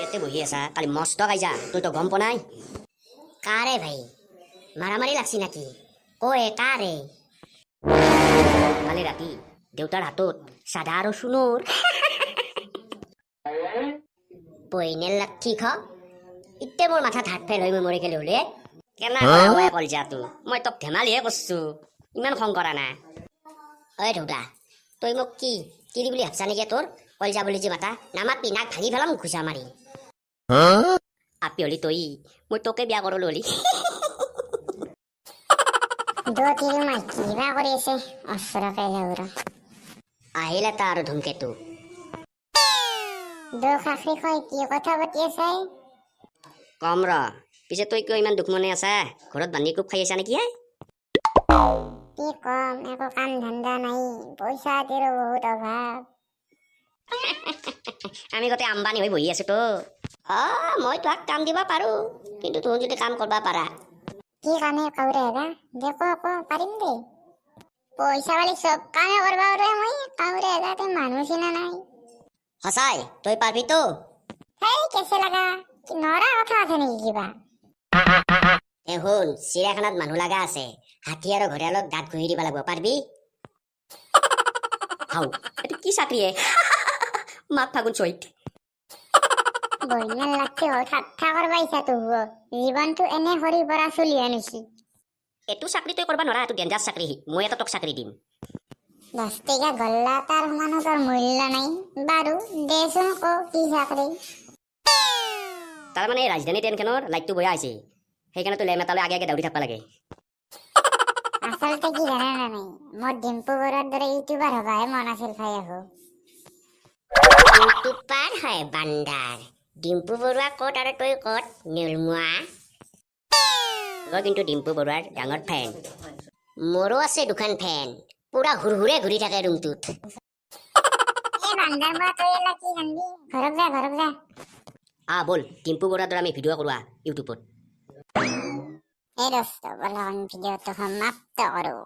এতে বহি আছা কালি মস্ত কাইজা তুই তো গম পোৱা নাই কাৰে ভাই মাৰামাৰি লাগছি নাকি কয়ে কাৰে কালি ৰাতি দেউতাৰ হাতত সাদা আৰু সোণৰ পইনেল লাঠি খ ইতে মোৰ মাথা হাত ফেল হৈ মই মৰি গেলি হলে কেনা কৰা কলজাটো মই তোক ধেমালিহে কৰছো ইমান খং কৰা না ঐ দেউতা তই মোক কি কিৰি বুলি ভাবছা নেকি তোৰ কলজা বুলি যে মাতা নামাতবি নাক ভাঙি পেলাম ঘুচা মাৰি আপি হলি তই মই তোকে বিয়া কৰলো হলি আহিলে তাৰ আৰু ধুমকেতু কম ৰ পিছে তই কিয় ইমান দুখ মনে আছা ঘৰত বান্ধি কোপ খাই আছা নেকি কি কম একো কাম ধান্দা নাই পইচা পাতিৰো বহুত অভাৱ আমি গোটেই আম্বানী হৈ বহি আছো তো মই তোক কাম দিব পাৰো কিন্তু তুই যদি কাম কৰবা পাৰা কি কামে কওঁৰে হেৰা দেখো আকৌ পাৰিম দে পইচা পালি চব কামে কৰবা পাৰোঁ মই কওঁৰে হেৰা তই মানুহ চিনা নাই সঁচাই তই পাৰবি তো হেই কেঁচে লাগা কি নৰা কথা আছে নেকি কিবা শুন চিৰিয়াখানাত মানুহ লগা আছে হাতী আৰু ঘৰিয়ালক দাঁত ঘঁহি দিব লাগিব পাৰবি হাও এইটো কি চাকৰিয়ে মাঘ ফাগুন চৈত বইনাল লাগছে ঠাট্টা কৰবা ইচ্ছাটো হ'ব জীৱনটো এনে সৰি পৰা চলি আনিছি এইটো চাকৰি তই কৰবা নৰা এইটো ডেঞ্জাছ চাকৰি মই এটা তোক চাকৰি দিম 10 টকা গল্লা তাৰ সমানো তোৰ মূল্য নাই বাৰু দেচোন ক কি চাকৰি তাৰমানে ৰাজধানী ট্ৰেইনখনৰ লাইটটো বয়া হৈছে সেইকাৰণে তই লেম এটালৈ আগে আগে দৌৰি থাকিব লাগে আচলতে কি জানা না নাই মোৰ ডিম্পু বৰুৱাৰ দৰে ইউটিউবাৰ হবাহে মন আছিল ভাই আহো ইউটিউবাৰ হয় বান্দাৰ ডিম্পু বৰুৱা ক'ত আৰু তই ক'ত নিলমুৱা মই কিন্তু ডিম্পু বৰুৱাৰ ডাঙৰ ফেন মোৰো আছে দুখন ফেন পুৰা হুৰহুৰে ঘূৰি থাকে ৰুমটোত এই বান্দাৰ মই তই এলা কি জানবি ঘৰত যা বল ডিম্পু বৰুৱাৰ দৰে আমি ভিডিঅ' কৰোৱা ইউটিউবত এই দোস্ত বলা ভিডিঅ'টো সমাপ্ত কৰো